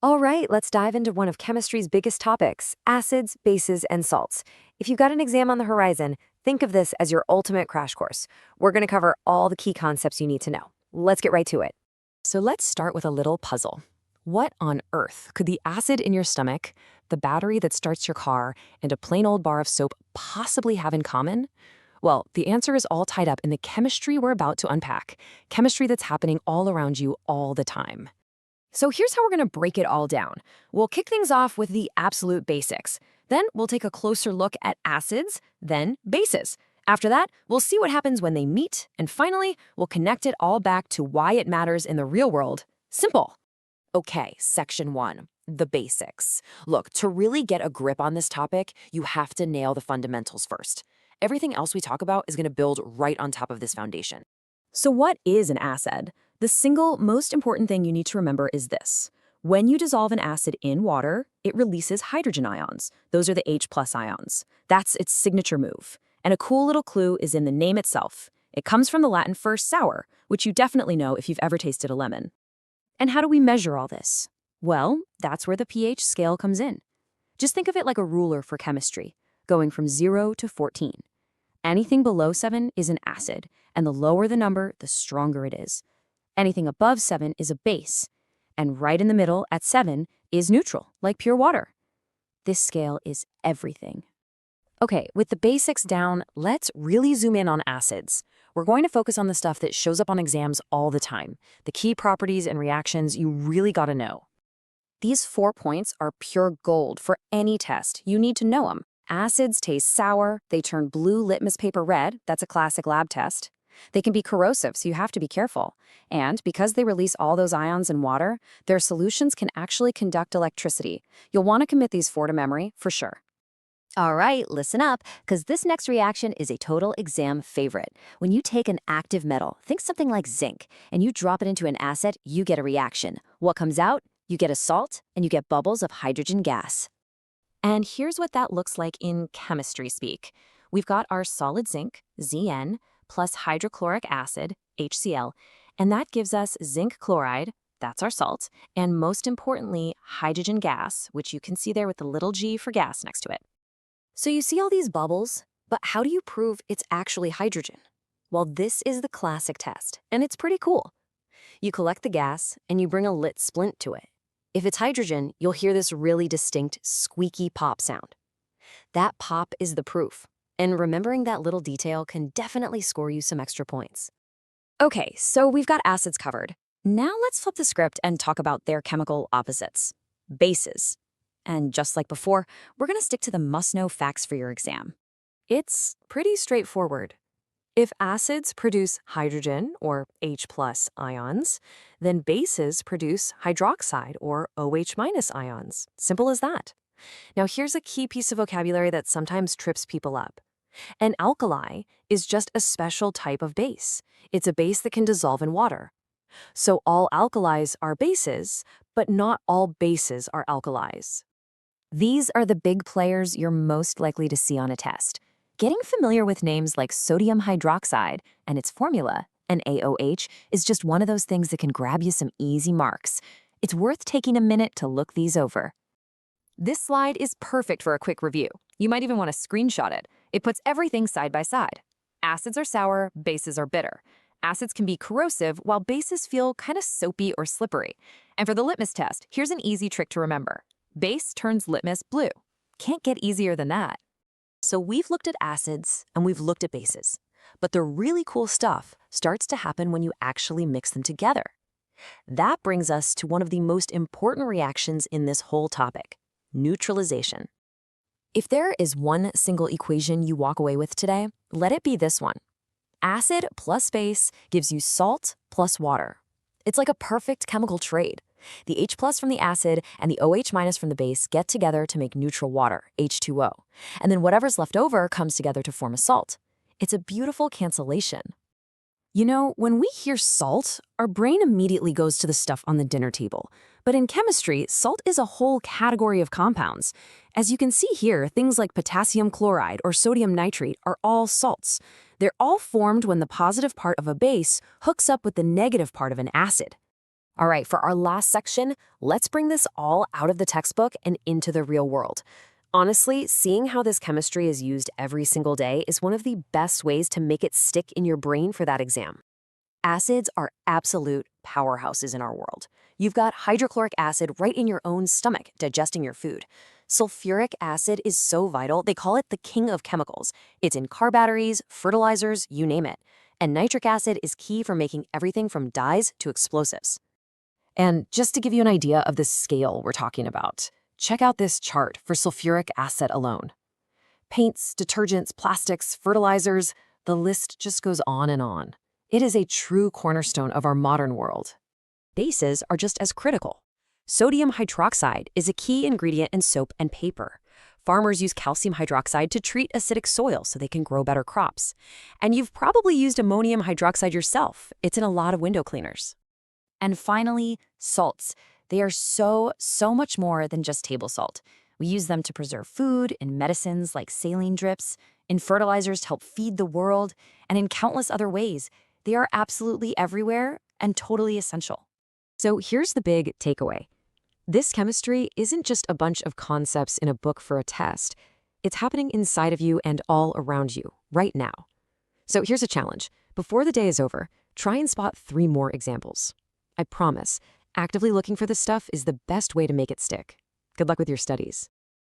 All right, let's dive into one of chemistry's biggest topics, acids, bases, and salts. If you've got an exam on the horizon, think of this as your ultimate crash course. We're going to cover all the key concepts you need to know. Let's get right to it. So let's start with a little puzzle. What on earth could the acid in your stomach, the battery that starts your car, and a plain old bar of soap possibly have in common? Well, the answer is all tied up in the chemistry we're about to unpack, chemistry that's happening all around you all the time. So here's how we're going to break it all down. We'll kick things off with the absolute basics. Then we'll take a closer look at acids, then bases. After that, we'll see what happens when they meet, and finally, we'll connect it all back to why it matters in the real world. Simple. Okay, section 1, the basics. Look, to really get a grip on this topic, you have to nail the fundamentals first. Everything else we talk about is going to build right on top of this foundation. So what is an acid? The single most important thing you need to remember is this. When you dissolve an acid in water, it releases hydrogen ions. Those are the H+ ions. That's its signature move. And a cool little clue is in the name itself. It comes from the Latin for sour, which you definitely know if you've ever tasted a lemon. And how do we measure all this? Well, that's where the pH scale comes in. Just think of it like a ruler for chemistry, going from 0 to 14. Anything below 7 is an acid, and the lower the number, the stronger it is. Anything above 7 is a base, and right in the middle at 7 is neutral, like pure water. This scale is everything. Okay, with the basics down, let's really zoom in on acids. We're going to focus on the stuff that shows up on exams all the time, the key properties and reactions you really gotta know. These 4 points are pure gold for any test. You need to know them. Acids taste sour, they turn blue litmus paper red, that's a classic lab test. They can be corrosive, so you have to be careful. And because they release all those ions in water, their solutions can actually conduct electricity. You'll want to commit these 4 to memory, for sure. All right, listen up, because this next reaction is a total exam favorite. When you take an active metal, think something like zinc, and you drop it into an acid, you get a reaction. What comes out? You get a salt, and you get bubbles of hydrogen gas. And here's what that looks like in chemistry speak. We've got our solid zinc, Zn, plus hydrochloric acid, HCl, and that gives us zinc chloride, that's our salt, and most importantly, hydrogen gas, which you can see there with the little g for gas next to it. So you see all these bubbles, but how do you prove it's actually hydrogen? Well, this is the classic test, and it's pretty cool. You collect the gas, and you bring a lit splint to it. If it's hydrogen, you'll hear this really distinct, squeaky pop sound. That pop is the proof, and remembering that little detail can definitely score you some extra points. Okay, so we've got acids covered. Now let's flip the script and talk about their chemical opposites, bases. And just like before, we're going to stick to the must-know facts for your exam. It's pretty straightforward. If acids produce hydrogen, or H+ ions, then bases produce hydroxide, or OH- ions. Simple as that. Now here's a key piece of vocabulary that sometimes trips people up. An alkali is just a special type of base. It's a base that can dissolve in water. So all alkalis are bases, but not all bases are alkalis. These are the big players you're most likely to see on a test. Getting familiar with names like sodium hydroxide and its formula, NaOH, is just one of those things that can grab you some easy marks. It's worth taking a minute to look these over. This slide is perfect for a quick review. You might even want to screenshot it. It puts everything side by side. Acids are sour, bases are bitter. Acids can be corrosive, while bases feel kind of soapy or slippery. And for the litmus test, here's an easy trick to remember. Base turns litmus blue. Can't get easier than that. So we've looked at acids and we've looked at bases. But the really cool stuff starts to happen when you actually mix them together. That brings us to one of the most important reactions in this whole topic, neutralization. If there is one single equation you walk away with today, let it be this one. Acid plus base gives you salt plus water. It's like a perfect chemical trade. The H+ from the acid and the OH- from the base get together to make neutral water, H2O. And then whatever's left over comes together to form a salt. It's a beautiful cancellation. You know, when we hear salt, our brain immediately goes to the stuff on the dinner table. But in chemistry, salt is a whole category of compounds. As you can see here, things like potassium chloride or sodium nitrate are all salts. They're all formed when the positive part of a base hooks up with the negative part of an acid. All right, for our last section, let's bring this all out of the textbook and into the real world. Honestly, seeing how this chemistry is used every single day is one of the best ways to make it stick in your brain for that exam. Acids are absolute powerhouses in our world. You've got hydrochloric acid right in your own stomach, digesting your food. Sulfuric acid is so vital, they call it the king of chemicals. It's in car batteries, fertilizers, you name it. And nitric acid is key for making everything from dyes to explosives. And just to give you an idea of the scale we're talking about, check out this chart for sulfuric acid alone. Paints, detergents, plastics, fertilizers, the list just goes on and on. It is a true cornerstone of our modern world. Bases are just as critical. Sodium hydroxide is a key ingredient in soap and paper. Farmers use calcium hydroxide to treat acidic soil so they can grow better crops. And you've probably used ammonium hydroxide yourself. It's in a lot of window cleaners. And finally, salts. They are so much more than just table salt. We use them to preserve food, in medicines like saline drips, in fertilizers to help feed the world, and in countless other ways. They are absolutely everywhere and totally essential. So here's the big takeaway. This chemistry isn't just a bunch of concepts in a book for a test. It's happening inside of you and all around you, right now. So here's a challenge. Before the day is over, try and spot 3 more examples. I promise, actively looking for this stuff is the best way to make it stick. Good luck with your studies.